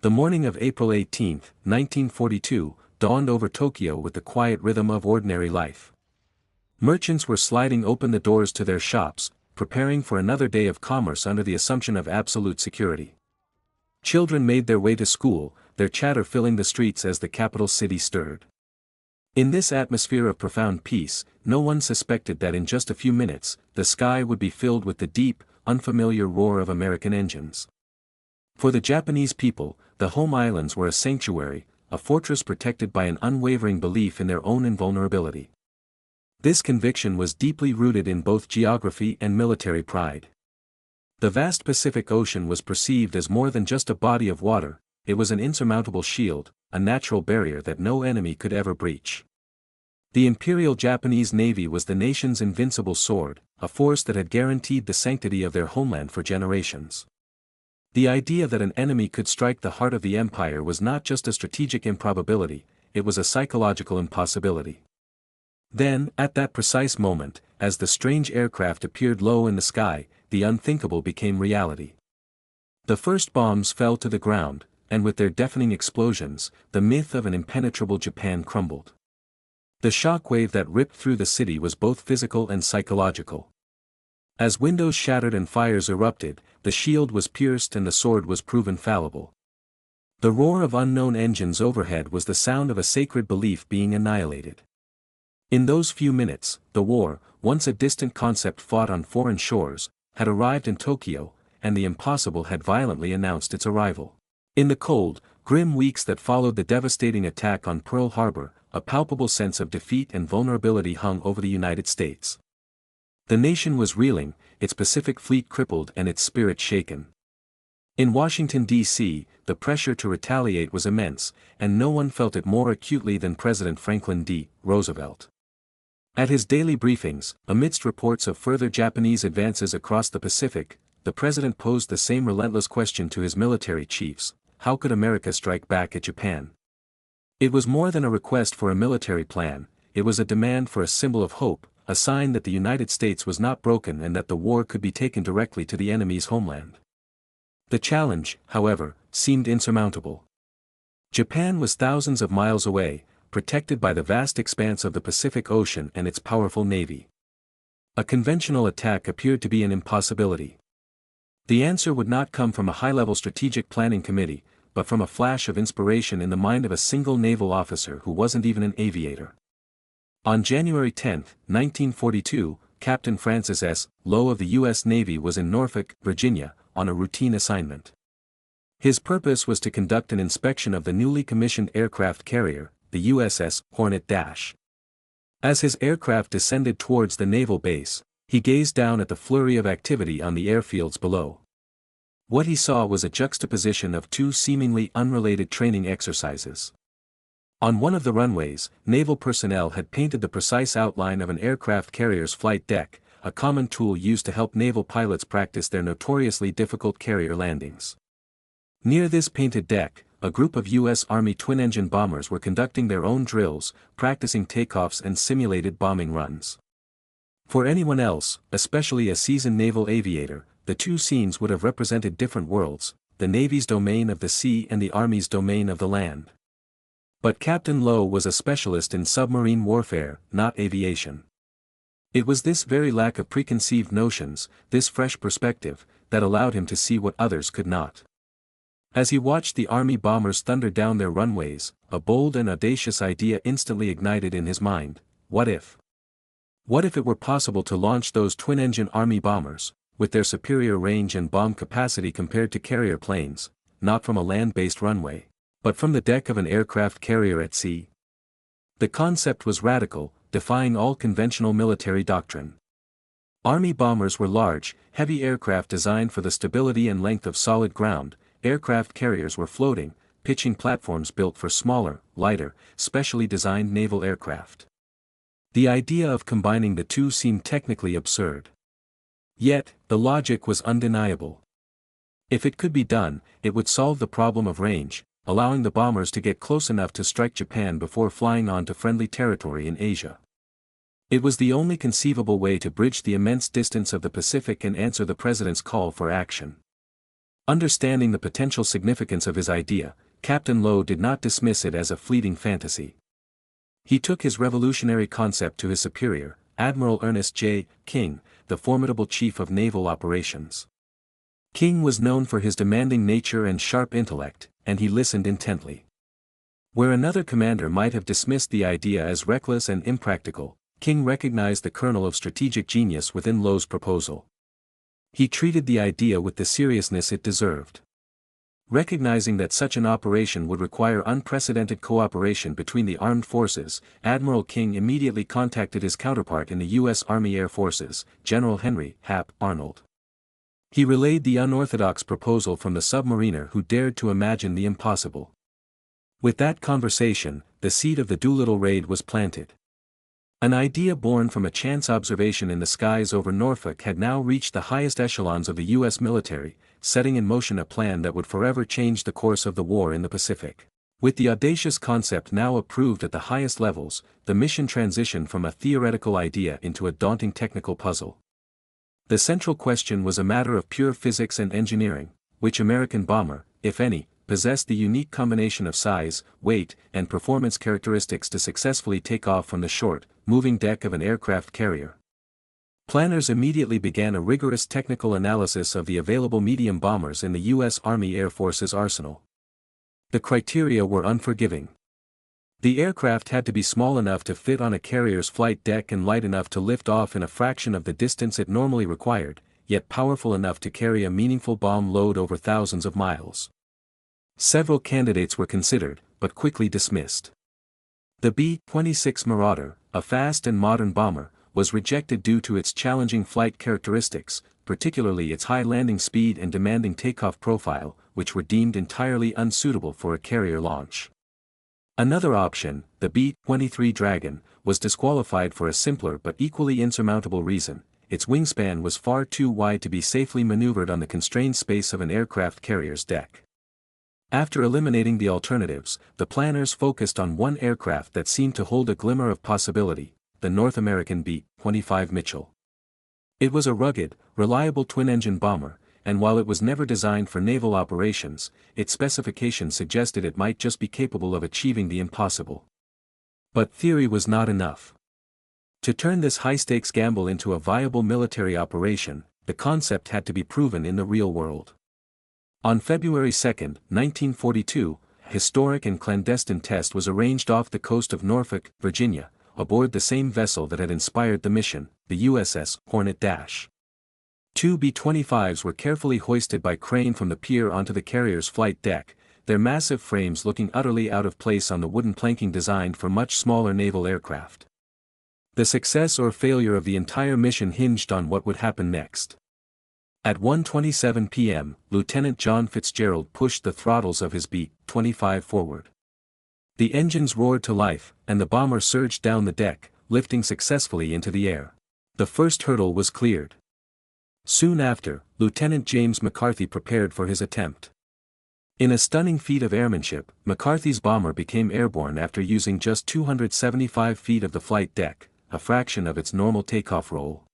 The morning of April 18, 1942, dawned over Tokyo with the quiet rhythm of ordinary life. Merchants were sliding open the doors to their shops, preparing for another day of commerce under the assumption of absolute security. Children made their way to school, their chatter filling the streets as the capital city stirred. In this atmosphere of profound peace, no one suspected that in just a few minutes, the sky would be filled with the deep, unfamiliar roar of American engines. For the Japanese people, the home islands were a sanctuary, a fortress protected by an unwavering belief in their own invulnerability. This conviction was deeply rooted in both geography and military pride. The vast Pacific Ocean was perceived as more than just a body of water, it was an insurmountable shield, a natural barrier that no enemy could ever breach. The Imperial Japanese Navy was the nation's invincible sword, a force that had guaranteed the sanctity of their homeland for generations. The idea that an enemy could strike the heart of the empire was not just a strategic improbability, it was a psychological impossibility. Then, at that precise moment, as the strange aircraft appeared low in the sky, the unthinkable became reality. The first bombs fell to the ground, and with their deafening explosions, the myth of an impenetrable Japan crumbled. The shockwave that ripped through the city was both physical and psychological. As windows shattered and fires erupted, the shield was pierced and the sword was proven fallible. The roar of unknown engines overhead was the sound of a sacred belief being annihilated. In those few minutes, the war, once a distant concept fought on foreign shores, had arrived in Tokyo, and the impossible had violently announced its arrival. In the cold, grim weeks that followed the devastating attack on Pearl Harbor, a palpable sense of defeat and vulnerability hung over the United States. The nation was reeling, its Pacific Fleet crippled and its spirit shaken. In Washington, D.C., the pressure to retaliate was immense, and no one felt it more acutely than President Franklin D. Roosevelt. At his daily briefings, amidst reports of further Japanese advances across the Pacific, the president posed the same relentless question to his military chiefs: how could America strike back at Japan? It was more than a request for a military plan, it was a demand for a symbol of hope, a sign that the United States was not broken and that the war could be taken directly to the enemy's homeland. The challenge, however, seemed insurmountable. Japan was thousands of miles away, protected by the vast expanse of the Pacific Ocean and its powerful navy. A conventional attack appeared to be an impossibility. The answer would not come from a high-level strategic planning committee, but from a flash of inspiration in the mind of a single naval officer who wasn't even an aviator. On January 10, 1942, Captain Francis S. Lowe of the U.S. Navy was in Norfolk, Virginia, on a routine assignment. His purpose was to conduct an inspection of the newly commissioned aircraft carrier, the USS Hornet. As his aircraft descended towards the naval base, he gazed down at the flurry of activity on the airfields below. What he saw was a juxtaposition of two seemingly unrelated training exercises. On one of the runways, naval personnel had painted the precise outline of an aircraft carrier's flight deck, a common tool used to help naval pilots practice their notoriously difficult carrier landings. Near this painted deck, a group of U.S. Army twin-engine bombers were conducting their own drills, practicing takeoffs and simulated bombing runs. For anyone else, especially a seasoned naval aviator, the two scenes would have represented different worlds, the Navy's domain of the sea and the Army's domain of the land. But Captain Lowe was a specialist in submarine warfare, not aviation. It was this very lack of preconceived notions, this fresh perspective, that allowed him to see what others could not. As he watched the Army bombers thunder down their runways, a bold and audacious idea instantly ignited in his mind: what if? What if it were possible to launch those twin-engine Army bombers, with their superior range and bomb capacity compared to carrier planes, not from a land-based runway, but from the deck of an aircraft carrier at sea? The concept was radical, defying all conventional military doctrine. Army bombers were large, heavy aircraft designed for the stability and length of solid ground. Aircraft carriers were floating, pitching platforms built for smaller, lighter, specially designed naval aircraft. The idea of combining the two seemed technically absurd. Yet, the logic was undeniable. If it could be done, it would solve the problem of range, allowing the bombers to get close enough to strike Japan before flying onto friendly territory in Asia. It was the only conceivable way to bridge the immense distance of the Pacific and answer the president's call for action. Understanding the potential significance of his idea, Captain Lowe did not dismiss it as a fleeting fantasy. He took his revolutionary concept to his superior, Admiral Ernest J. King, the formidable chief of naval operations. King was known for his demanding nature and sharp intellect, and he listened intently. Where another commander might have dismissed the idea as reckless and impractical, King recognized the kernel of strategic genius within Lowe's proposal. He treated the idea with the seriousness it deserved. Recognizing that such an operation would require unprecedented cooperation between the armed forces, Admiral King immediately contacted his counterpart in the U.S. Army Air Forces, General Henry "Hap" Arnold. He relayed the unorthodox proposal from the submariner who dared to imagine the impossible. With that conversation, the seed of the Doolittle Raid was planted. An idea born from a chance observation in the skies over Norfolk had now reached the highest echelons of the U.S. military, setting in motion a plan that would forever change the course of the war in the Pacific. With the audacious concept now approved at the highest levels, the mission transitioned from a theoretical idea into a daunting technical puzzle. The central question was a matter of pure physics and engineering: which American bomber, if any, possessed the unique combination of size, weight, and performance characteristics to successfully take off from the short, moving deck of an aircraft carrier. Planners immediately began a rigorous technical analysis of the available medium bombers in the U.S. Army Air Force's arsenal. The criteria were unforgiving. The aircraft had to be small enough to fit on a carrier's flight deck and light enough to lift off in a fraction of the distance it normally required, yet powerful enough to carry a meaningful bomb load over thousands of miles. Several candidates were considered, but quickly dismissed. The B-26 Marauder, a fast and modern bomber, was rejected due to its challenging flight characteristics, particularly its high landing speed and demanding takeoff profile, which were deemed entirely unsuitable for a carrier launch. Another option, the B-23 Dragon, was disqualified for a simpler but equally insurmountable reason: its wingspan was far too wide to be safely maneuvered on the constrained space of an aircraft carrier's deck. After eliminating the alternatives, the planners focused on one aircraft that seemed to hold a glimmer of possibility: the North American B-25 Mitchell. It was a rugged, reliable twin-engine bomber, and while it was never designed for naval operations, its specifications suggested it might just be capable of achieving the impossible. But theory was not enough. To turn this high-stakes gamble into a viable military operation, the concept had to be proven in the real world. On February 2, 1942, a historic and clandestine test was arranged off the coast of Norfolk, Virginia, aboard the same vessel that had inspired the mission, the USS Hornet. Two B-25s were carefully hoisted by crane from the pier onto the carrier's flight deck, their massive frames looking utterly out of place on the wooden planking designed for much smaller naval aircraft. The success or failure of the entire mission hinged on what would happen next. At 1:27 p.m., Lieutenant John Fitzgerald pushed the throttles of his B-25 forward. The engines roared to life, and the bomber surged down the deck, lifting successfully into the air. The first hurdle was cleared. Soon after, Lieutenant James McCarthy prepared for his attempt. In a stunning feat of airmanship, McCarthy's bomber became airborne after using just 275 feet of the flight deck, a fraction of its normal takeoff roll.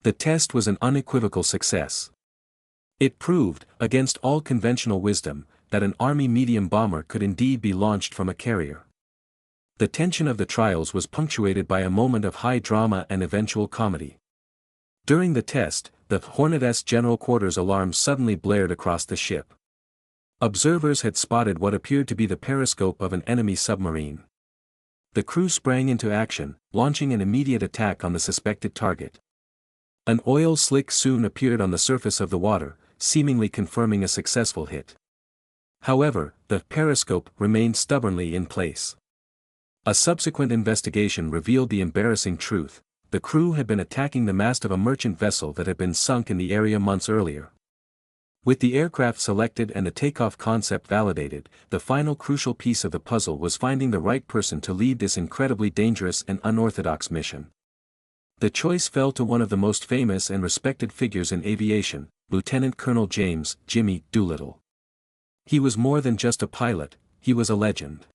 The test was an unequivocal success. It proved, against all conventional wisdom, that an Army medium bomber could indeed be launched from a carrier. The tension of the trials was punctuated by a moment of high drama and eventual comedy. During the test, the Hornet's general quarters alarm suddenly blared across the ship. Observers had spotted what appeared to be the periscope of an enemy submarine. The crew sprang into action, launching an immediate attack on the suspected target. An oil slick soon appeared on the surface of the water, seemingly confirming a successful hit. However, the periscope remained stubbornly in place. A subsequent investigation revealed the embarrassing truth: the crew had been attacking the mast of a merchant vessel that had been sunk in the area months earlier. With the aircraft selected and the takeoff concept validated, the final crucial piece of the puzzle was finding the right person to lead this incredibly dangerous and unorthodox mission. The choice fell to one of the most famous and respected figures in aviation, Lieutenant Colonel James "Jimmy" Doolittle. He was more than just a pilot, he was a legend.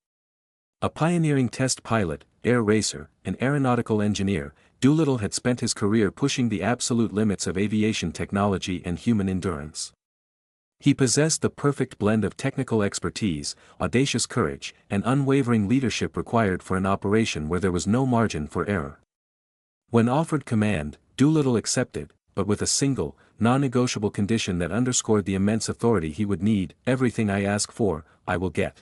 A pioneering test pilot, air racer, and aeronautical engineer, Doolittle had spent his career pushing the absolute limits of aviation technology and human endurance. He possessed the perfect blend of technical expertise, audacious courage, and unwavering leadership required for an operation where there was no margin for error. When offered command, Doolittle accepted, but with a single, non-negotiable condition that underscored the immense authority he would need: "Everything I ask for, I will get."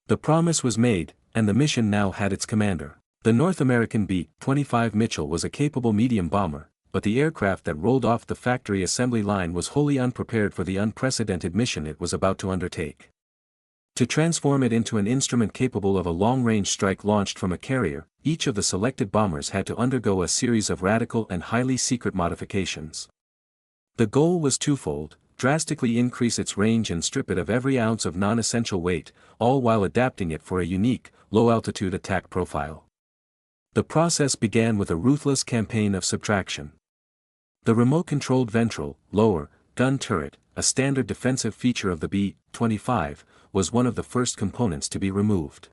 The promise was made, and the mission now had its commander. The North American B-25 Mitchell was a capable medium bomber, but the aircraft that rolled off the factory assembly line was wholly unprepared for the unprecedented mission it was about to undertake. To transform it into an instrument capable of a long-range strike launched from a carrier, each of the selected bombers had to undergo a series of radical and highly secret modifications. The goal was twofold: drastically increase its range and strip it of every ounce of non-essential weight, all while adapting it for a unique, low-altitude attack profile. The process began with a ruthless campaign of subtraction. The remote-controlled ventral, lower, gun turret, a standard defensive feature of the B-25, was one of the first components to be removed.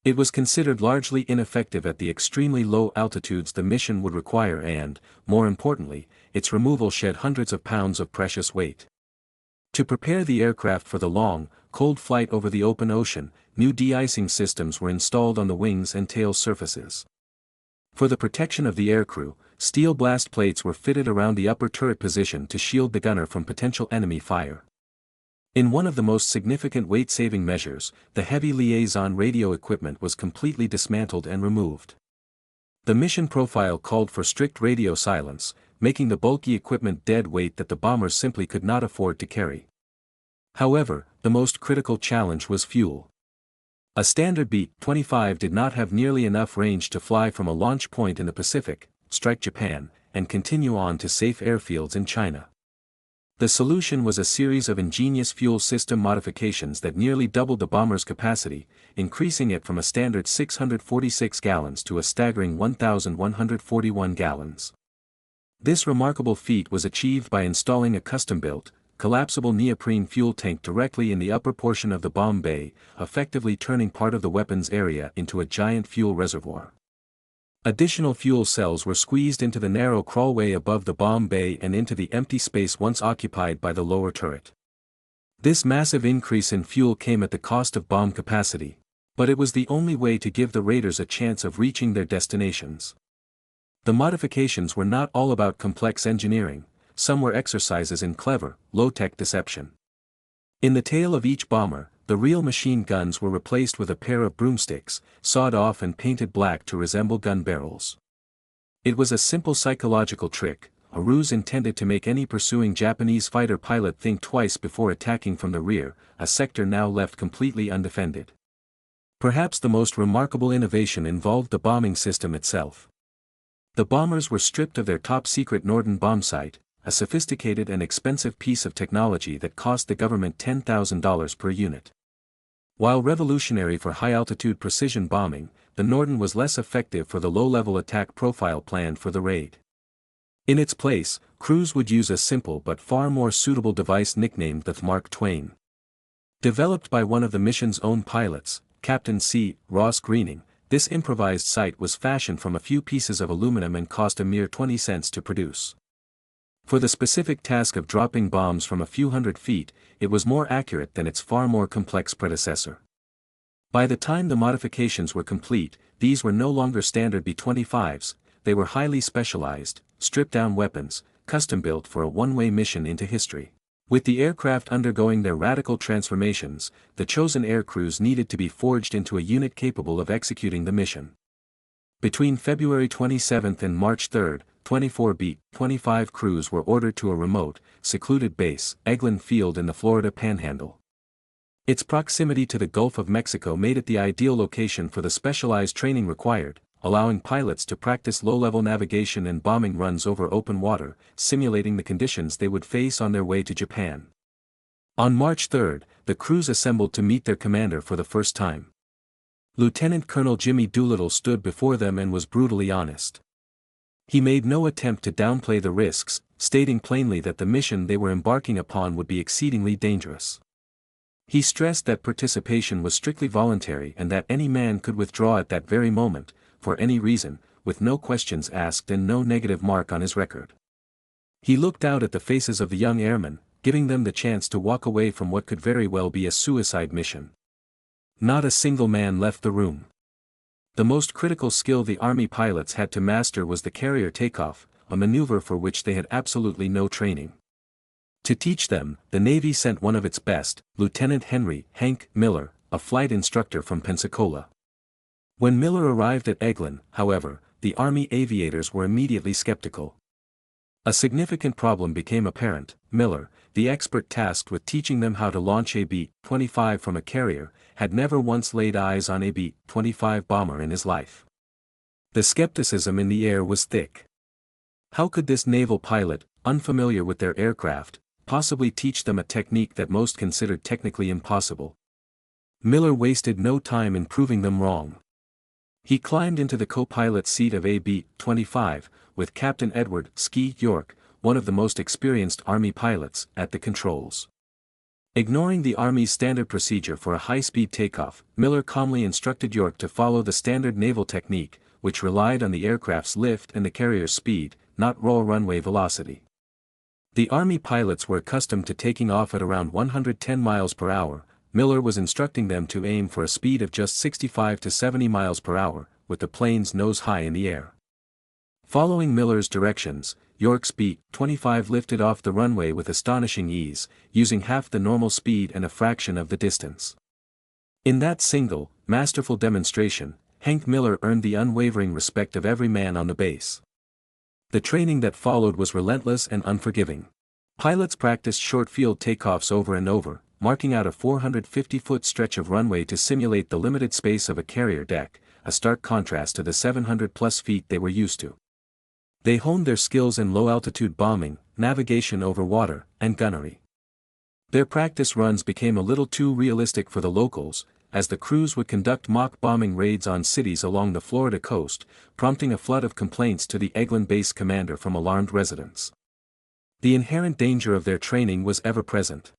It was considered largely ineffective at the extremely low altitudes the mission would require and, more importantly, its removal shed hundreds of pounds of precious weight. To prepare the aircraft for the long, cold flight over the open ocean, new de-icing systems were installed on the wings and tail surfaces. For the protection of the aircrew, steel blast plates were fitted around the upper turret position to shield the gunner from potential enemy fire. In one of the most significant weight-saving measures, the heavy liaison radio equipment was completely dismantled and removed. The mission profile called for strict radio silence, making the bulky equipment dead weight that the bombers simply could not afford to carry. However, the most critical challenge was fuel. A standard B-25 did not have nearly enough range to fly from a launch point in the Pacific, strike Japan, and continue on to safe airfields in China. The solution was a series of ingenious fuel system modifications that nearly doubled the bomber's capacity, increasing it from a standard 646 gallons to a staggering 1,141 gallons. This remarkable feat was achieved by installing a custom-built, collapsible neoprene fuel tank directly in the upper portion of the bomb bay, effectively turning part of the weapons area into a giant fuel reservoir. Additional fuel cells were squeezed into the narrow crawlway above the bomb bay and into the empty space once occupied by the lower turret. This massive increase in fuel came at the cost of bomb capacity, but it was the only way to give the raiders a chance of reaching their destinations. The modifications were not all about complex engineering, some were exercises in clever, low-tech deception. In the tail of each bomber, the real machine guns were replaced with a pair of broomsticks, sawed off and painted black to resemble gun barrels. It was a simple psychological trick, a ruse intended to make any pursuing Japanese fighter pilot think twice before attacking from the rear, a sector now left completely undefended. Perhaps the most remarkable innovation involved the bombing system itself. The bombers were stripped of their top-secret Norden bombsight, a sophisticated and expensive piece of technology that cost the government $10,000 per unit. While revolutionary for high-altitude precision bombing, the Norden was less effective for the low-level attack profile planned for the raid. In its place, crews would use a simple but far more suitable device nicknamed the Mark Twain. Developed by one of the mission's own pilots, Captain C. Ross Greening, this improvised sight was fashioned from a few pieces of aluminum and cost a mere 20 cents to produce. For the specific task of dropping bombs from a few hundred feet, it was more accurate than its far more complex predecessor. By the time the modifications were complete, these were no longer standard B-25s, they were highly specialized, stripped-down weapons, custom-built for a one-way mission into history. With the aircraft undergoing their radical transformations, the chosen aircrews needed to be forged into a unit capable of executing the mission. Between February 27 and March 3, 24 B-25 crews were ordered to a remote, secluded base, Eglin Field in the Florida Panhandle. Its proximity to the Gulf of Mexico made it the ideal location for the specialized training required, allowing pilots to practice low-level navigation and bombing runs over open water, simulating the conditions they would face on their way to Japan. On March 3, the crews assembled to meet their commander for the first time. Lieutenant Colonel Jimmy Doolittle stood before them and was brutally honest. He made no attempt to downplay the risks, stating plainly that the mission they were embarking upon would be exceedingly dangerous. He stressed that participation was strictly voluntary and that any man could withdraw at that very moment, for any reason, with no questions asked and no negative mark on his record. He looked out at the faces of the young airmen, giving them the chance to walk away from what could very well be a suicide mission. Not a single man left the room. The most critical skill the Army pilots had to master was the carrier takeoff, a maneuver for which they had absolutely no training. To teach them, the Navy sent one of its best, Lieutenant Henry Hank Miller, a flight instructor from Pensacola. When Miller arrived at Eglin, however, the Army aviators were immediately skeptical. A significant problem became apparent. Miller, the expert tasked with teaching them how to launch a B-25 from a carrier, had never once laid eyes on a B-25 bomber in his life. The skepticism in the air was thick. How could this naval pilot, unfamiliar with their aircraft, possibly teach them a technique that most considered technically impossible? Miller wasted no time in proving them wrong. He climbed into the co-pilot seat of a B-25, with Captain Edward Ski York, one of the most experienced Army pilots, at the controls. Ignoring the Army's standard procedure for a high-speed takeoff, Miller calmly instructed York to follow the standard naval technique, which relied on the aircraft's lift and the carrier's speed, not raw runway velocity. The Army pilots were accustomed to taking off at around 110 miles per hour. Miller was instructing them to aim for a speed of just 65 to 70 miles per hour, with the plane's nose high in the air. Following Miller's directions, York's B-25 lifted off the runway with astonishing ease, using half the normal speed and a fraction of the distance. In that single, masterful demonstration, Hank Miller earned the unwavering respect of every man on the base. The training that followed was relentless and unforgiving. Pilots practiced short field takeoffs over and over, marking out a 450-foot stretch of runway to simulate the limited space of a carrier deck, a stark contrast to the 700-plus feet they were used to. They honed their skills in low-altitude bombing, navigation over water, and gunnery. Their practice runs became a little too realistic for the locals, as the crews would conduct mock bombing raids on cities along the Florida coast, prompting a flood of complaints to the Eglin base commander from alarmed residents. The inherent danger of their training was ever present.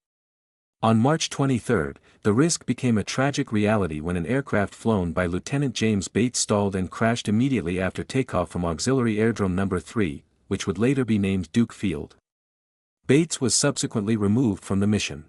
On March 23, the risk became a tragic reality when an aircraft flown by Lieutenant James Bates stalled and crashed immediately after takeoff from Auxiliary Airdrome No. 3, which would later be named Duke Field. Bates was subsequently removed from the mission.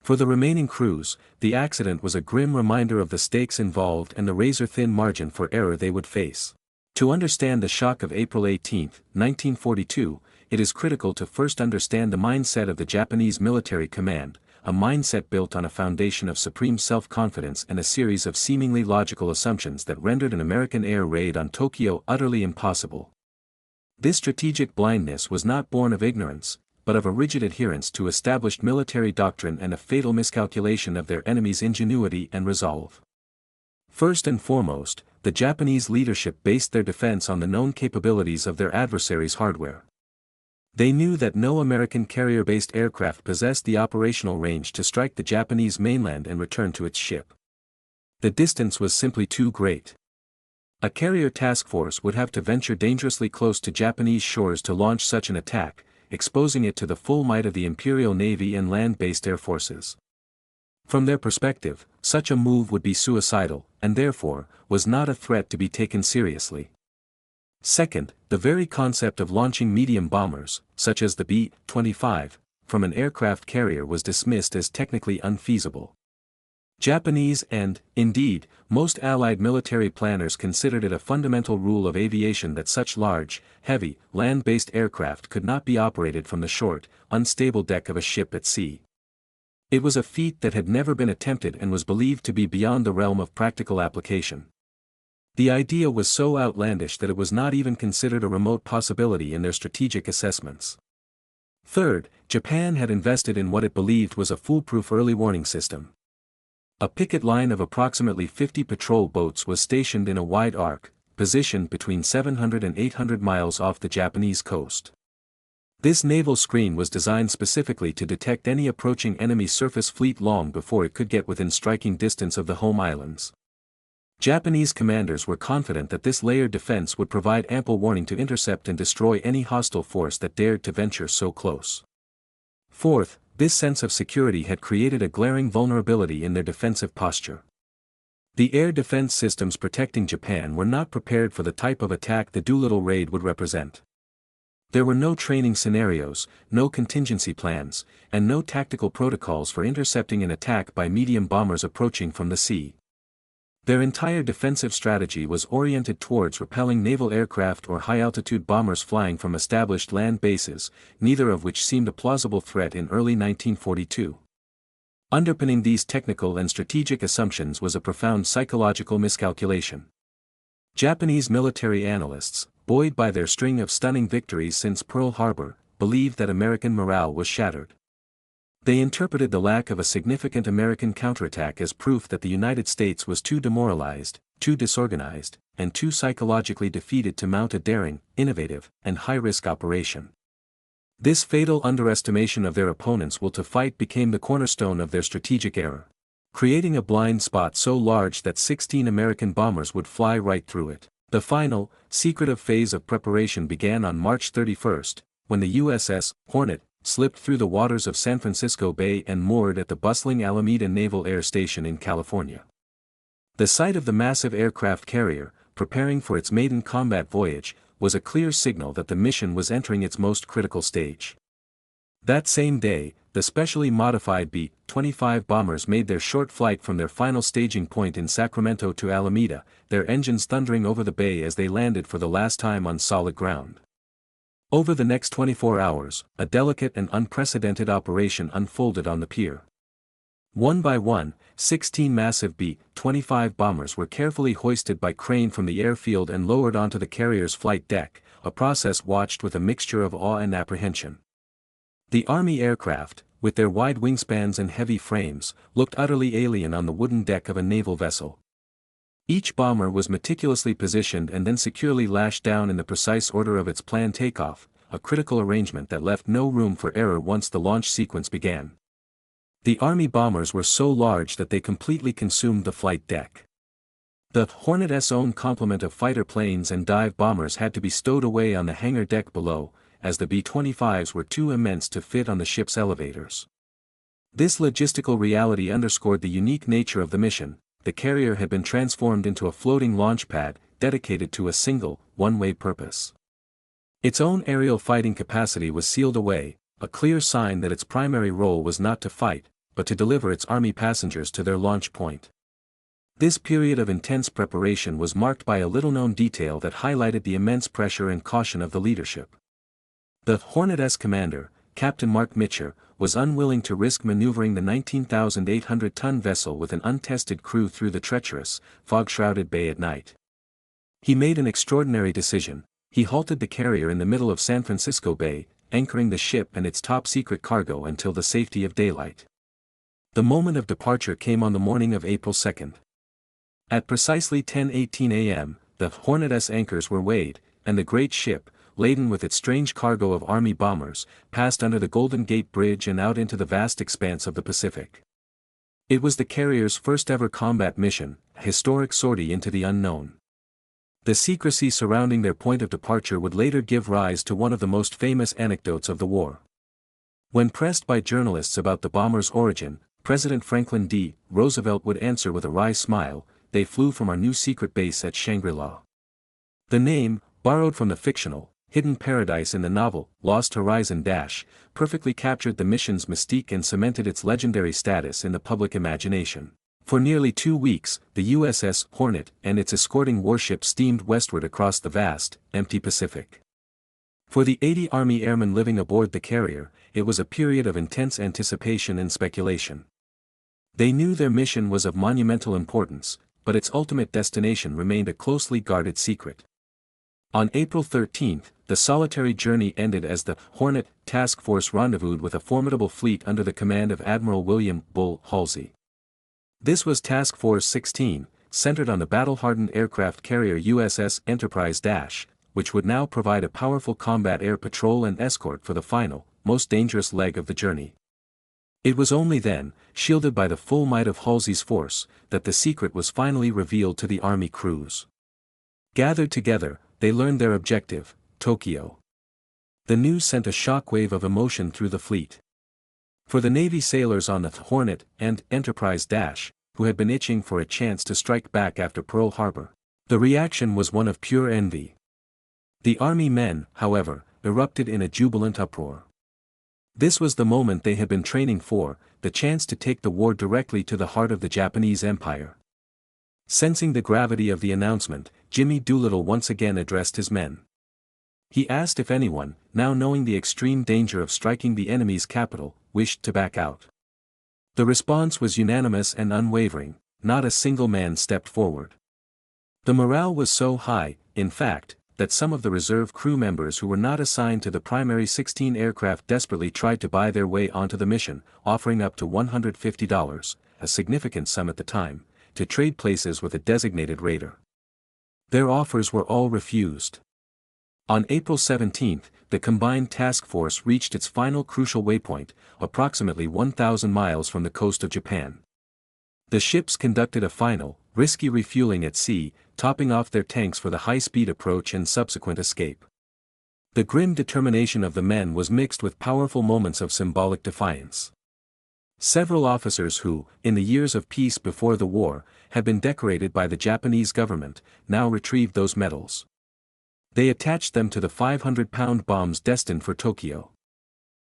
For the remaining crews, the accident was a grim reminder of the stakes involved and the razor-thin margin for error they would face. To understand the shock of April 18, 1942, it is critical to first understand the mindset of the Japanese military command, a mindset built on a foundation of supreme self-confidence and a series of seemingly logical assumptions that rendered an American air raid on Tokyo utterly impossible. This strategic blindness was not born of ignorance, but of a rigid adherence to established military doctrine and a fatal miscalculation of their enemy's ingenuity and resolve. First and foremost, the Japanese leadership based their defense on the known capabilities of their adversary's hardware. They knew that no American carrier-based aircraft possessed the operational range to strike the Japanese mainland and return to its ship. The distance was simply too great. A carrier task force would have to venture dangerously close to Japanese shores to launch such an attack, exposing it to the full might of the Imperial Navy and land-based air forces. From their perspective, such a move would be suicidal, and therefore, was not a threat to be taken seriously. Second, the very concept of launching medium bombers, such as the B-25, from an aircraft carrier was dismissed as technically unfeasible. Japanese and, indeed, most Allied military planners considered it a fundamental rule of aviation that such large, heavy, land-based aircraft could not be operated from the short, unstable deck of a ship at sea. It was a feat that had never been attempted and was believed to be beyond the realm of practical application. The idea was so outlandish that it was not even considered a remote possibility in their strategic assessments. Third, Japan had invested in what it believed was a foolproof early warning system. A picket line of approximately 50 patrol boats was stationed in a wide arc, positioned between 700 and 800 miles off the Japanese coast. This naval screen was designed specifically to detect any approaching enemy surface fleet long before it could get within striking distance of the home islands. Japanese commanders were confident that this layered defense would provide ample warning to intercept and destroy any hostile force that dared to venture so close. Fourth, this sense of security had created a glaring vulnerability in their defensive posture. The air defense systems protecting Japan were not prepared for the type of attack the Doolittle Raid would represent. There were no training scenarios, no contingency plans, and no tactical protocols for intercepting an attack by medium bombers approaching from the sea. Their entire defensive strategy was oriented towards repelling naval aircraft or high-altitude bombers flying from established land bases, neither of which seemed a plausible threat in early 1942. Underpinning these technical and strategic assumptions was a profound psychological miscalculation. Japanese military analysts, buoyed by their string of stunning victories since Pearl Harbor, believed that American morale was shattered. They interpreted the lack of a significant American counterattack as proof that the United States was too demoralized, too disorganized, and too psychologically defeated to mount a daring, innovative, and high-risk operation. This fatal underestimation of their opponent's will to fight became the cornerstone of their strategic error, creating a blind spot so large that 16 American bombers would fly right through it. The final, secretive phase of preparation began on March 31, when the USS Hornet slipped through the waters of San Francisco Bay and moored at the bustling Alameda Naval Air Station in California. The sight of the massive aircraft carrier, preparing for its maiden combat voyage, was a clear signal that the mission was entering its most critical stage. That same day, the specially modified B-25 bombers made their short flight from their final staging point in Sacramento to Alameda, their engines thundering over the bay as they landed for the last time on solid ground. Over the next 24 hours, a delicate and unprecedented operation unfolded on the pier. One by one, 16 massive B-25 bombers were carefully hoisted by crane from the airfield and lowered onto the carrier's flight deck, a process watched with a mixture of awe and apprehension. The Army aircraft, with their wide wingspans and heavy frames, looked utterly alien on the wooden deck of a naval vessel. Each bomber was meticulously positioned and then securely lashed down in the precise order of its planned takeoff, a critical arrangement that left no room for error once the launch sequence began. The Army bombers were so large that they completely consumed the flight deck. The Hornet's own complement of fighter planes and dive bombers had to be stowed away on the hangar deck below, as the B-25s were too immense to fit on the ship's elevators. This logistical reality underscored the unique nature of the mission. The carrier had been transformed into a floating launch pad, dedicated to a single, one-way purpose. Its own aerial fighting capacity was sealed away, a clear sign that its primary role was not to fight, but to deliver its Army passengers to their launch point. This period of intense preparation was marked by a little-known detail that highlighted the immense pressure and caution of the leadership. The Hornet's commander, Captain Mark Mitcher, was unwilling to risk maneuvering the 19,800-ton vessel with an untested crew through the treacherous, fog-shrouded bay at night. He made an extraordinary decision. He halted the carrier in the middle of San Francisco Bay, anchoring the ship and its top-secret cargo until the safety of daylight. The moment of departure came on the morning of April 2. At precisely 10:18 a.m., the Hornet's anchors were weighed, and the great ship, laden with its strange cargo of Army bombers, passed under the Golden Gate Bridge and out into the vast expanse of the Pacific. It was the carrier's first-ever combat mission, a historic sortie into the unknown. The secrecy surrounding their point of departure would later give rise to one of the most famous anecdotes of the war. When pressed by journalists about the bomber's origin, President Franklin D. Roosevelt would answer with a wry smile, "They flew from our new secret base at Shangri-La." The name, borrowed from the fictional, Hidden Paradise in the novel, Lost Horizon - perfectly captured the mission's mystique and cemented its legendary status in the public imagination. For nearly 2 weeks, the USS Hornet and its escorting warships steamed westward across the vast, empty Pacific. For the 80 Army airmen living aboard the carrier, it was a period of intense anticipation and speculation. They knew their mission was of monumental importance, but its ultimate destination remained a closely guarded secret. On April 13, the solitary journey ended as the Hornet Task Force rendezvoused with a formidable fleet under the command of Admiral William Bull Halsey. This was Task Force 16, centered on the battle-hardened aircraft carrier USS Enterprise - which would now provide a powerful combat air patrol and escort for the final, most dangerous leg of the journey. It was only then, shielded by the full might of Halsey's force, that the secret was finally revealed to the Army crews. Gathered together, they learned their objective, Tokyo. The news sent a shockwave of emotion through the fleet. For the Navy sailors on the Hornet and Enterprise - who had been itching for a chance to strike back after Pearl Harbor, the reaction was one of pure envy. The Army men, however, erupted in a jubilant uproar. This was the moment they had been training for, the chance to take the war directly to the heart of the Japanese Empire. Sensing the gravity of the announcement, Jimmy Doolittle once again addressed his men. He asked if anyone, now knowing the extreme danger of striking the enemy's capital, wished to back out. The response was unanimous and unwavering, not a single man stepped forward. The morale was so high, in fact, that some of the reserve crew members who were not assigned to the primary 16 aircraft desperately tried to buy their way onto the mission, offering up to $150, a significant sum at the time, to trade places with a designated raider. Their offers were all refused. On April 17, the combined task force reached its final crucial waypoint, approximately 1,000 miles from the coast of Japan. The ships conducted a final, risky refueling at sea, topping off their tanks for the high-speed approach and subsequent escape. The grim determination of the men was mixed with powerful moments of symbolic defiance. Several officers who, in the years of peace before the war, had been decorated by the Japanese government, now retrieved those medals. They attached them to the 500-pound bombs destined for Tokyo.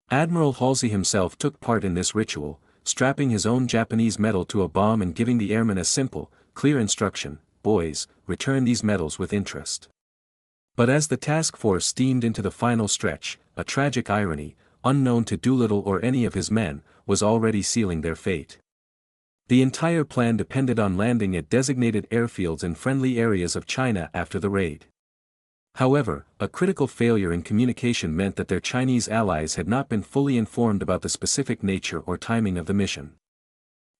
Admiral Halsey himself took part in this ritual, strapping his own Japanese medal to a bomb and giving the airmen a simple, clear instruction: "Boys, return these medals with interest." But as the task force steamed into the final stretch, a tragic irony, unknown to Doolittle or any of his men, was already sealing their fate. The entire plan depended on landing at designated airfields in friendly areas of China after the raid. However, a critical failure in communication meant that their Chinese allies had not been fully informed about the specific nature or timing of the mission.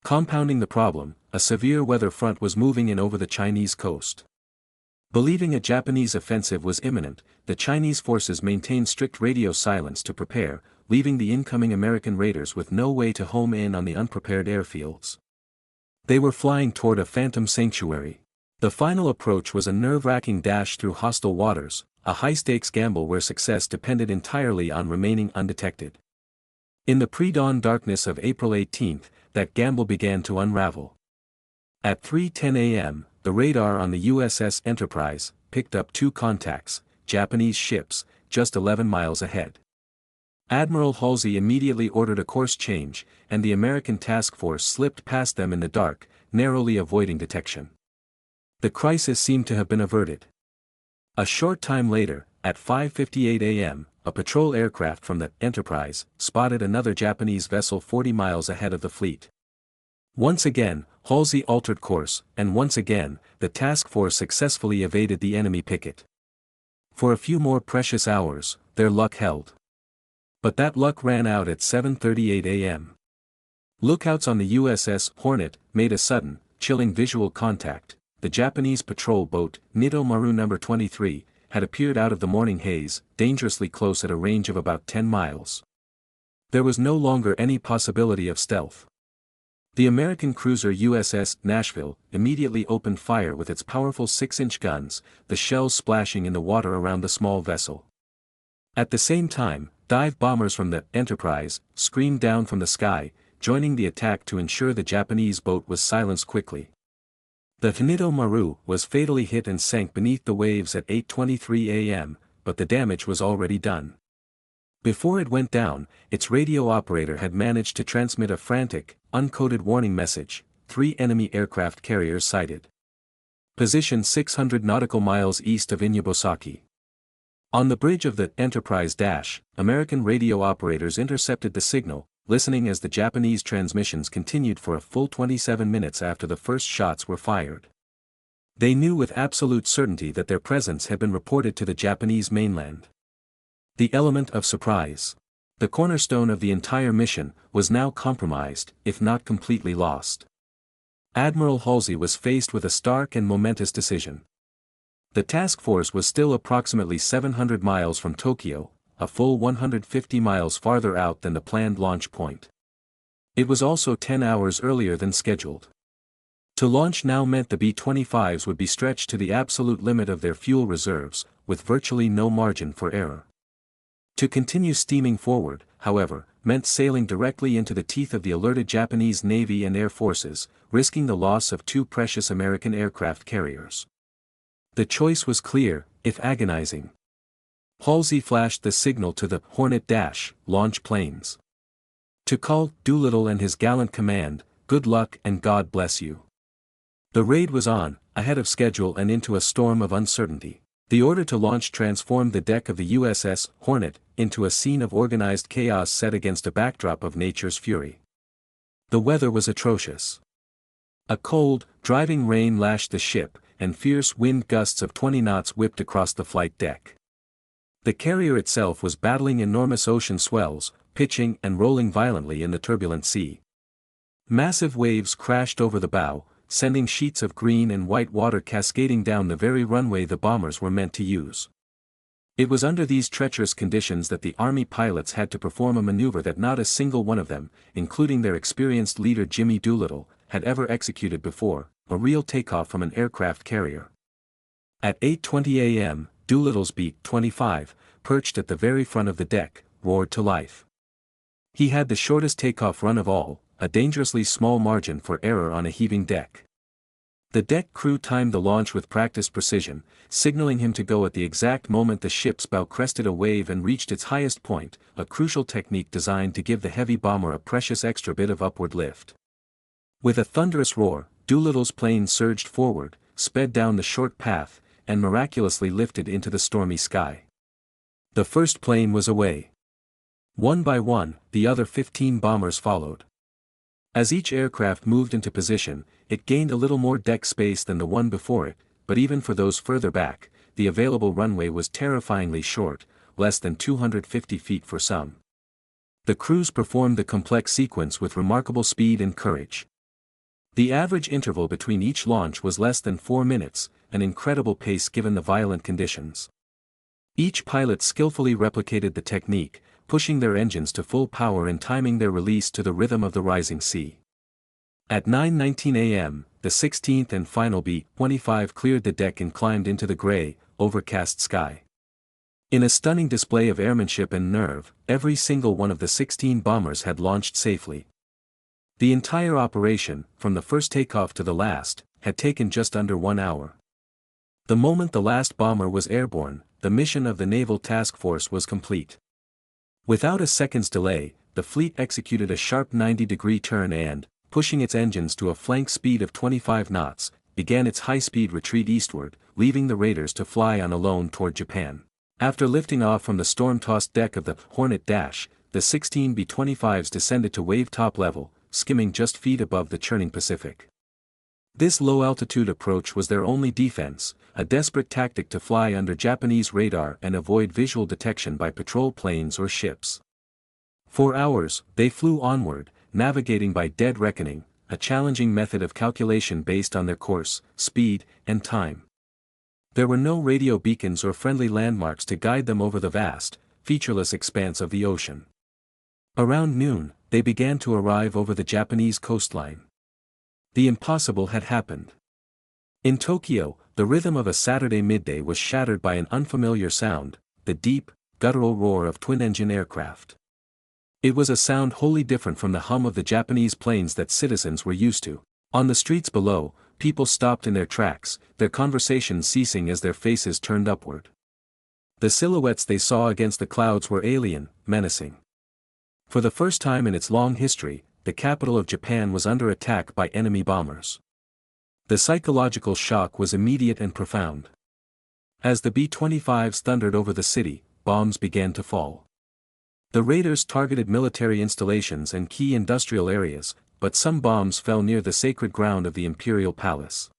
Compounding the problem, a severe weather front was moving in over the Chinese coast. Believing a Japanese offensive was imminent, the Chinese forces maintained strict radio silence to prepare, leaving the incoming American raiders with no way to home in on the unprepared airfields. They were flying toward a phantom sanctuary. The final approach was a nerve-wracking dash through hostile waters, a high-stakes gamble where success depended entirely on remaining undetected. In the pre-dawn darkness of April 18, that gamble began to unravel. At 3:10 a.m., the radar on the USS Enterprise picked up two contacts, Japanese ships, just 11 miles ahead. Admiral Halsey immediately ordered a course change, and the American task force slipped past them in the dark, narrowly avoiding detection. The crisis seemed to have been averted. A short time later, at 5:58 a.m., a patrol aircraft from the Enterprise spotted another Japanese vessel 40 miles ahead of the fleet. Once again, Halsey altered course, and once again, the task force successfully evaded the enemy picket. For a few more precious hours, their luck held. But that luck ran out at 7:38 a.m. Lookouts on the USS Hornet made a sudden, chilling visual contact. The Japanese patrol boat, Nito Maru No. 23, had appeared out of the morning haze, dangerously close at a range of about 10 miles. There was no longer any possibility of stealth. The American cruiser USS Nashville immediately opened fire with its powerful 6-inch guns, the shells splashing in the water around the small vessel. At the same time, dive bombers from the Enterprise screamed down from the sky, joining the attack to ensure the Japanese boat was silenced quickly. The Nito Maru was fatally hit and sank beneath the waves at 8:23 a.m., but the damage was already done. Before it went down, its radio operator had managed to transmit a frantic, uncoded warning message: 3 enemy aircraft carriers sighted. Position 600 nautical miles east of Inubosaki. On the bridge of the Enterprise American radio operators intercepted the signal, listening as the Japanese transmissions continued for a full 27 minutes after the first shots were fired. They knew with absolute certainty that their presence had been reported to the Japanese mainland. The element of surprise, the cornerstone of the entire mission, was now compromised, if not completely lost. Admiral Halsey was faced with a stark and momentous decision. The task force was still approximately 700 miles from Tokyo, a full 150 miles farther out than the planned launch point. It was also 10 hours earlier than scheduled. To launch now meant the B-25s would be stretched to the absolute limit of their fuel reserves, with virtually no margin for error. To continue steaming forward, however, meant sailing directly into the teeth of the alerted Japanese Navy and Air Forces, risking the loss of 2 precious American aircraft carriers. The choice was clear, if agonizing. Halsey flashed the signal to the Hornet launch planes. To call Doolittle and his gallant command, "Good luck and God bless you." The raid was on, ahead of schedule and into a storm of uncertainty. The order to launch transformed the deck of the USS Hornet into a scene of organized chaos set against a backdrop of nature's fury. The weather was atrocious. A cold, driving rain lashed the ship, and fierce wind gusts of 20 knots whipped across the flight deck. The carrier itself was battling enormous ocean swells, pitching and rolling violently in the turbulent sea. Massive waves crashed over the bow, sending sheets of green and white water cascading down the very runway the bombers were meant to use. It was under these treacherous conditions that the Army pilots had to perform a maneuver that not a single one of them, including their experienced leader Jimmy Doolittle, had ever executed before, a real takeoff from an aircraft carrier. At 8:20 a.m., Doolittle's B-25, perched at the very front of the deck, roared to life. He had the shortest takeoff run of all, a dangerously small margin for error on a heaving deck. The deck crew timed the launch with practiced precision, signaling him to go at the exact moment the ship's bow crested a wave and reached its highest point, a crucial technique designed to give the heavy bomber a precious extra bit of upward lift. With a thunderous roar, Doolittle's plane surged forward, sped down the short path, and miraculously lifted into the stormy sky. The first plane was away. One by one, the other 15 bombers followed. As each aircraft moved into position, it gained a little more deck space than the one before it, but even for those further back, the available runway was terrifyingly short, less than 250 feet for some. The crews performed the complex sequence with remarkable speed and courage. The average interval between each launch was less than 4 minutes, an incredible pace given the violent conditions. Each pilot skillfully replicated the technique, pushing their engines to full power and timing their release to the rhythm of the rising sea. At 9:19 a.m., the 16th and final B-25 cleared the deck and climbed into the gray, overcast sky. In a stunning display of airmanship and nerve, every single one of the 16 bombers had launched safely. The entire operation, from the first takeoff to the last, had taken just under 1 hour. The moment the last bomber was airborne, the mission of the Naval Task Force was complete. Without a second's delay, the fleet executed a sharp 90-degree turn and, pushing its engines to a flank speed of 25 knots, began its high-speed retreat eastward, leaving the raiders to fly on alone toward Japan. After lifting off from the storm-tossed deck of the Hornet the 16 B-25s descended to wave-top level, skimming just feet above the churning Pacific. This low-altitude approach was their only defense, a desperate tactic to fly under Japanese radar and avoid visual detection by patrol planes or ships. For hours, they flew onward, navigating by dead reckoning, a challenging method of calculation based on their course, speed, and time. There were no radio beacons or friendly landmarks to guide them over the vast, featureless expanse of the ocean. Around noon, they began to arrive over the Japanese coastline. The impossible had happened. In Tokyo, the rhythm of a Saturday midday was shattered by an unfamiliar sound, the deep, guttural roar of twin-engine aircraft. It was a sound wholly different from the hum of the Japanese planes that citizens were used to. On the streets below, people stopped in their tracks, their conversations ceasing as their faces turned upward. The silhouettes they saw against the clouds were alien, menacing. For the first time in its long history, the capital of Japan was under attack by enemy bombers. The psychological shock was immediate and profound. As the B-25s thundered over the city, bombs began to fall. The raiders targeted military installations and key industrial areas, but some bombs fell near the sacred ground of the imperial palace.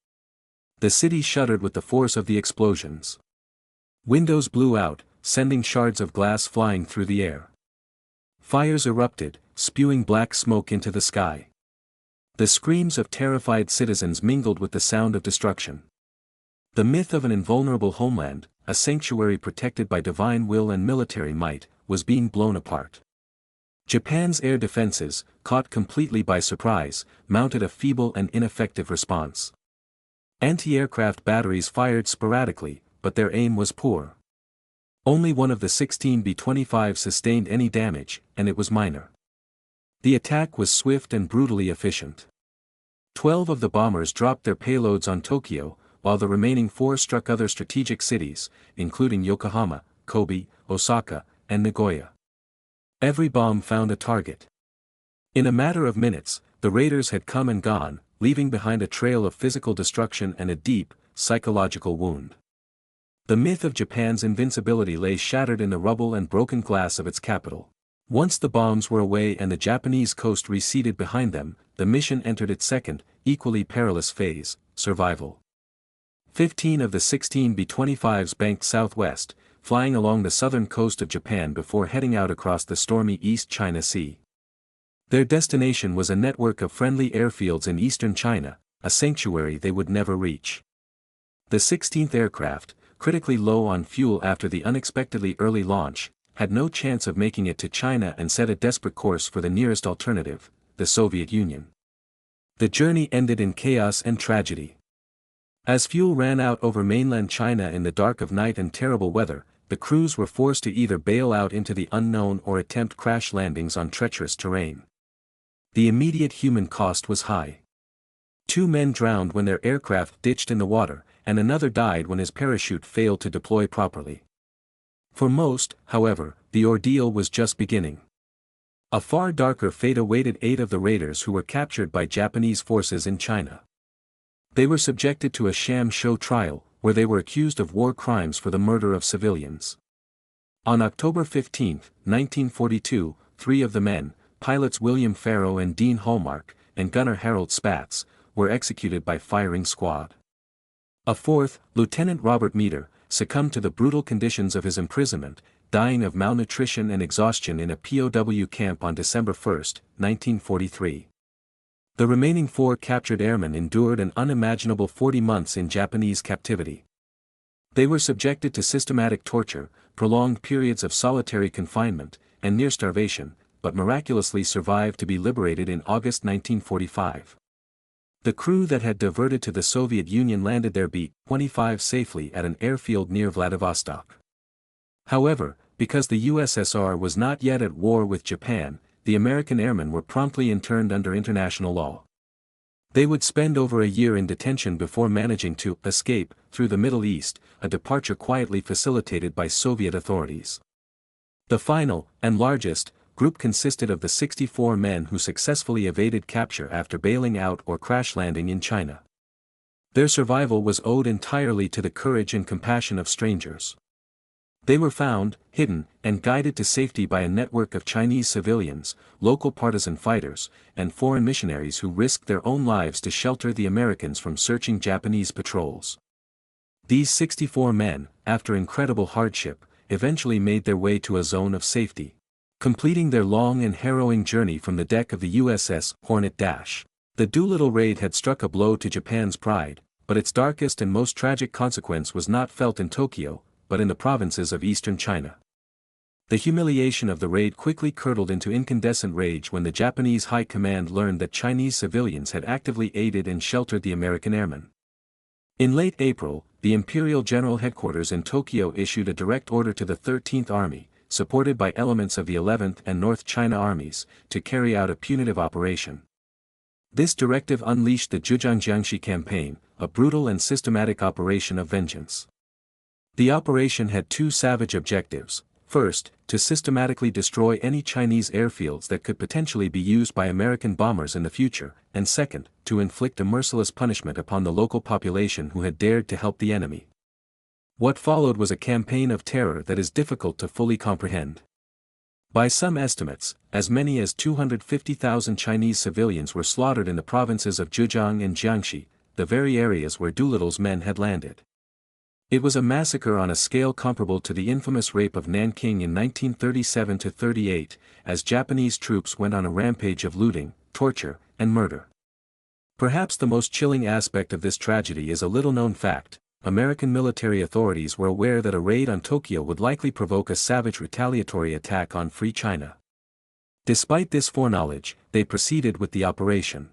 The city shuddered with the force of the explosions. Windows blew out, sending shards of glass flying through the air. Fires erupted, spewing black smoke into the sky. The screams of terrified citizens mingled with the sound of destruction. The myth of an invulnerable homeland, a sanctuary protected by divine will and military might, was being blown apart. Japan's air defenses, caught completely by surprise, mounted a feeble and ineffective response. Anti-aircraft batteries fired sporadically, but their aim was poor. Only one of the 16 B-25s sustained any damage, and it was minor. The attack was swift and brutally efficient. 12 of the bombers dropped their payloads on Tokyo, while the remaining 4 struck other strategic cities, including Yokohama, Kobe, Osaka, and Nagoya. Every bomb found a target. In a matter of minutes, the raiders had come and gone, leaving behind a trail of physical destruction and a deep, psychological wound. The myth of Japan's invincibility lay shattered in the rubble and broken glass of its capital. Once the bombs were away and the Japanese coast receded behind them, the mission entered its second, equally perilous phase, survival. 15 of the 16 B-25s banked southwest, flying along the southern coast of Japan before heading out across the stormy East China Sea. Their destination was a network of friendly airfields in eastern China, a sanctuary they would never reach. The 16th aircraft, critically low on fuel after the unexpectedly early launch, had no chance of making it to China and set a desperate course for the nearest alternative, the Soviet Union. The journey ended in chaos and tragedy. As fuel ran out over mainland China in the dark of night and terrible weather, the crews were forced to either bail out into the unknown or attempt crash landings on treacherous terrain. The immediate human cost was high. 2 men drowned when their aircraft ditched in the water, and another died when his parachute failed to deploy properly. For most, however, the ordeal was just beginning. A far darker fate awaited 8 of the raiders who were captured by Japanese forces in China. They were subjected to a sham show trial, where they were accused of war crimes for the murder of civilians. On October 15, 1942, 3 of the men, pilots William Farrow and Dean Hallmark, and gunner Harold Spatz, were executed by firing squad. A 4th, Lieutenant Robert Meader, succumbed to the brutal conditions of his imprisonment, dying of malnutrition and exhaustion in a POW camp on December 1, 1943. The remaining 4 captured airmen endured an unimaginable 40 months in Japanese captivity. They were subjected to systematic torture, prolonged periods of solitary confinement, and near starvation, but miraculously survived to be liberated in August 1945. The crew that had diverted to the Soviet Union landed their B-25 safely at an airfield near Vladivostok. However, because the USSR was not yet at war with Japan, the American airmen were promptly interned under international law. They would spend over a year in detention before managing to escape through the Middle East, a departure quietly facilitated by Soviet authorities. The final, and largest, group consisted of the 64 men who successfully evaded capture after bailing out or crash landing in China. Their survival was owed entirely to the courage and compassion of strangers. They were found, hidden, and guided to safety by a network of Chinese civilians, local partisan fighters, and foreign missionaries who risked their own lives to shelter the Americans from searching Japanese patrols. These 64 men, after incredible hardship, eventually made their way to a zone of safety, completing their long and harrowing journey from the deck of the USS Hornet. The Doolittle Raid had struck a blow to Japan's pride, but its darkest and most tragic consequence was not felt in Tokyo, but in the provinces of eastern China. The humiliation of the raid quickly curdled into incandescent rage when the Japanese High Command learned that Chinese civilians had actively aided and sheltered the American airmen. In late April, the Imperial General Headquarters in Tokyo issued a direct order to the 13th Army, supported by elements of the 11th and North China Armies, to carry out a punitive operation. This directive unleashed the Zhejiang-Jiangxi campaign, a brutal and systematic operation of vengeance. The operation had 2 savage objectives: first, to systematically destroy any Chinese airfields that could potentially be used by American bombers in the future, and second, to inflict a merciless punishment upon the local population who had dared to help the enemy. What followed was a campaign of terror that is difficult to fully comprehend. By some estimates, as many as 250,000 Chinese civilians were slaughtered in the provinces of Zhejiang and Jiangxi, the very areas where Doolittle's men had landed. It was a massacre on a scale comparable to the infamous rape of Nanking in 1937–38, as Japanese troops went on a rampage of looting, torture, and murder. Perhaps the most chilling aspect of this tragedy is a little-known fact: American military authorities were aware that a raid on Tokyo would likely provoke a savage retaliatory attack on Free China. Despite this foreknowledge, they proceeded with the operation.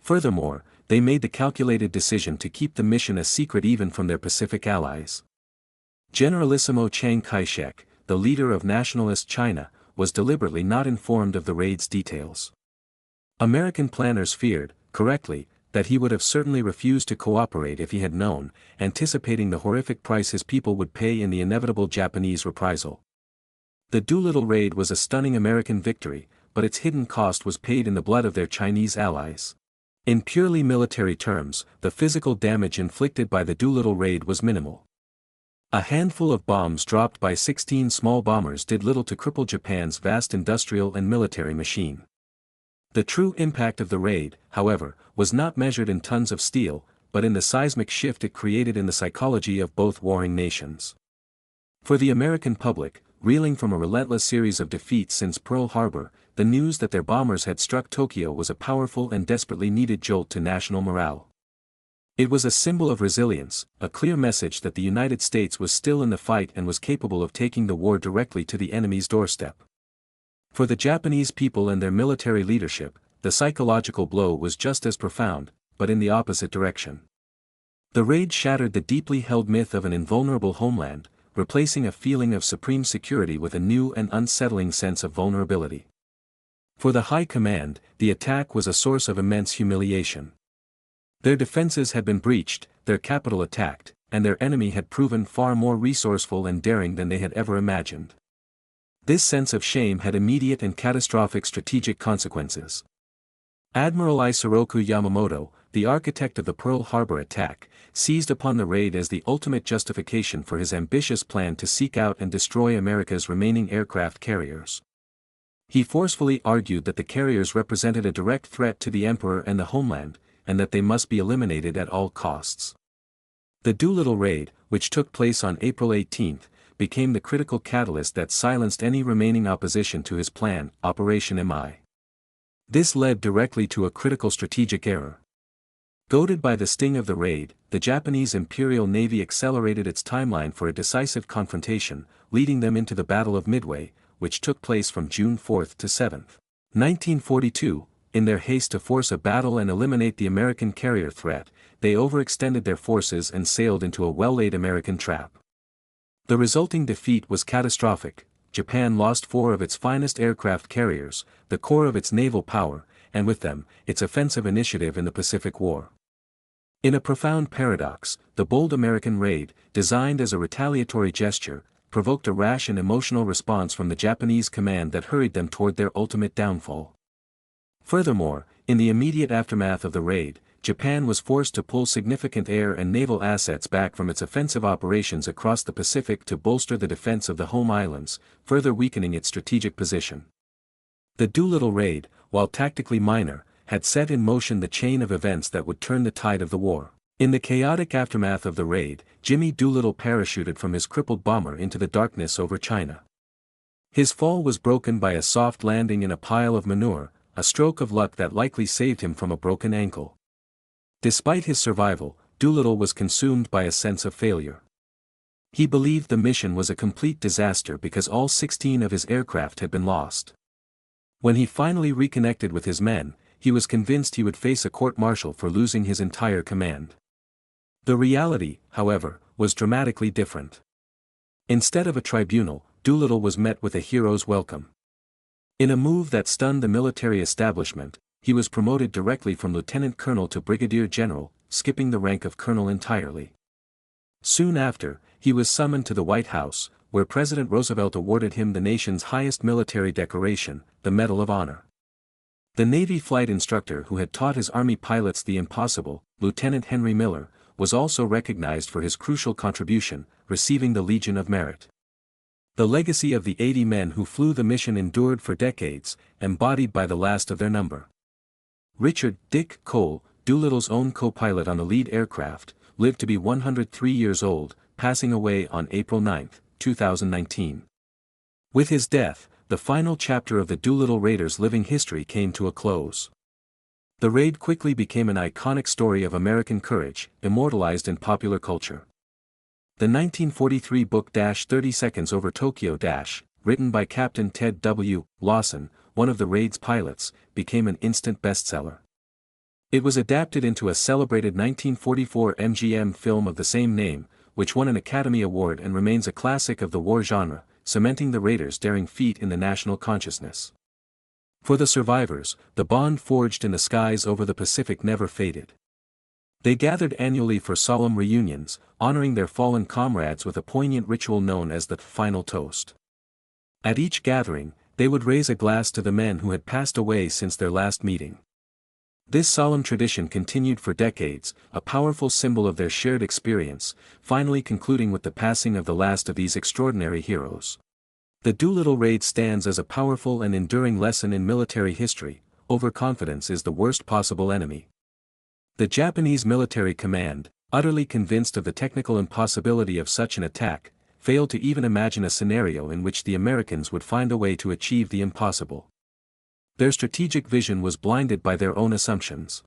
Furthermore, they made the calculated decision to keep the mission a secret even from their Pacific allies. Generalissimo Chiang Kai-shek, the leader of nationalist China, was deliberately not informed of the raid's details. American planners feared, correctly, that he would have certainly refused to cooperate if he had known, anticipating the horrific price his people would pay in the inevitable Japanese reprisal. The Doolittle Raid was a stunning American victory, but its hidden cost was paid in the blood of their Chinese allies. In purely military terms, the physical damage inflicted by the Doolittle Raid was minimal. A handful of bombs dropped by 16 small bombers did little to cripple Japan's vast industrial and military machine. The true impact of the raid, however, was not measured in tons of steel, but in the seismic shift it created in the psychology of both warring nations. For the American public, reeling from a relentless series of defeats since Pearl Harbor, the news that their bombers had struck Tokyo was a powerful and desperately needed jolt to national morale. It was a symbol of resilience, a clear message that the United States was still in the fight and was capable of taking the war directly to the enemy's doorstep. For the Japanese people and their military leadership, the psychological blow was just as profound, but in the opposite direction. The raid shattered the deeply held myth of an invulnerable homeland, replacing a feeling of supreme security with a new and unsettling sense of vulnerability. For the High Command, the attack was a source of immense humiliation. Their defenses had been breached, their capital attacked, and their enemy had proven far more resourceful and daring than they had ever imagined. This sense of shame had immediate and catastrophic strategic consequences. Admiral Isoroku Yamamoto, the architect of the Pearl Harbor attack, seized upon the raid as the ultimate justification for his ambitious plan to seek out and destroy America's remaining aircraft carriers. He forcefully argued that the carriers represented a direct threat to the emperor and the homeland, and that they must be eliminated at all costs. The Doolittle Raid, which took place on April 18, became the critical catalyst that silenced any remaining opposition to his plan, Operation MI. This led directly to a critical strategic error. Goaded by the sting of the raid, the Japanese Imperial Navy accelerated its timeline for a decisive confrontation, leading them into the Battle of Midway, which took place from June 4 to 7, 1942. In their haste to force a battle and eliminate the American carrier threat, they overextended their forces and sailed into a well-laid American trap. The resulting defeat was catastrophic. Japan lost 4 of its finest aircraft carriers, the core of its naval power, and with them, its offensive initiative in the Pacific War. In a profound paradox, the bold American raid, designed as a retaliatory gesture, provoked a rash and emotional response from the Japanese command that hurried them toward their ultimate downfall. Furthermore, in the immediate aftermath of the raid, Japan was forced to pull significant air and naval assets back from its offensive operations across the Pacific to bolster the defense of the home islands, further weakening its strategic position. The Doolittle Raid, while tactically minor, had set in motion the chain of events that would turn the tide of the war. In the chaotic aftermath of the raid, Jimmy Doolittle parachuted from his crippled bomber into the darkness over China. His fall was broken by a soft landing in a pile of manure, a stroke of luck that likely saved him from a broken ankle. Despite his survival, Doolittle was consumed by a sense of failure. He believed the mission was a complete disaster because all 16 of his aircraft had been lost. When he finally reconnected with his men, he was convinced he would face a court-martial for losing his entire command. The reality, however, was dramatically different. Instead of a tribunal, Doolittle was met with a hero's welcome. In a move that stunned the military establishment, he was promoted directly from lieutenant colonel to brigadier general, skipping the rank of colonel entirely. Soon after, he was summoned to the White House, where President Roosevelt awarded him the nation's highest military decoration, the Medal of Honor. The Navy flight instructor who had taught his Army pilots the impossible, Lieutenant Henry Miller, was also recognized for his crucial contribution, receiving the Legion of Merit. The legacy of the 80 men who flew the mission endured for decades, embodied by the last of their number. Richard "Dick" Cole, Doolittle's own co-pilot on the lead aircraft, lived to be 103 years old, passing away on April 9, 2019. With his death, the final chapter of the Doolittle Raiders' living history came to a close. The raid quickly became an iconic story of American courage, immortalized in popular culture. The 1943 book 30 Seconds Over Tokyo written by Captain Ted W. Lawson, one of the raid's pilots, became an instant bestseller. It was adapted into a celebrated 1944 MGM film of the same name, which won an Academy Award and remains a classic of the war genre, cementing the raiders' daring feat in the national consciousness. For the survivors, the bond forged in the skies over the Pacific never faded. They gathered annually for solemn reunions, honoring their fallen comrades with a poignant ritual known as the final toast. At each gathering, they would raise a glass to the men who had passed away since their last meeting. This solemn tradition continued for decades, a powerful symbol of their shared experience, finally concluding with the passing of the last of these extraordinary heroes. The Doolittle Raid stands as a powerful and enduring lesson in military history. Overconfidence is the worst possible enemy. The Japanese military command, utterly convinced of the technical impossibility of such an attack, failed to even imagine a scenario in which the Americans would find a way to achieve the impossible. Their strategic vision was blinded by their own assumptions.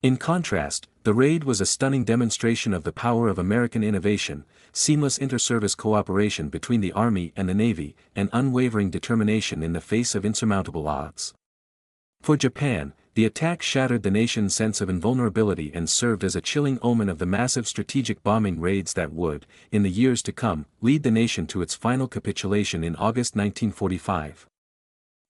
In contrast, the raid was a stunning demonstration of the power of American innovation, seamless inter-service cooperation between the Army and the Navy, and unwavering determination in the face of insurmountable odds. For Japan, the attack shattered the nation's sense of invulnerability and served as a chilling omen of the massive strategic bombing raids that would, in the years to come, lead the nation to its final capitulation in August 1945.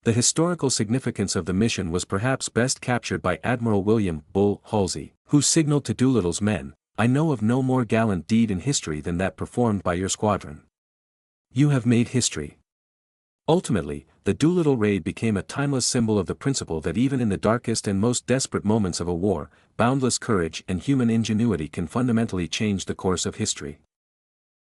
The historical significance of the mission was perhaps best captured by Admiral William "Bull" Halsey, who signaled to Doolittle's men, "I know of no more gallant deed in history than that performed by your squadron. You have made history." Ultimately, the Doolittle Raid became a timeless symbol of the principle that even in the darkest and most desperate moments of a war, boundless courage and human ingenuity can fundamentally change the course of history.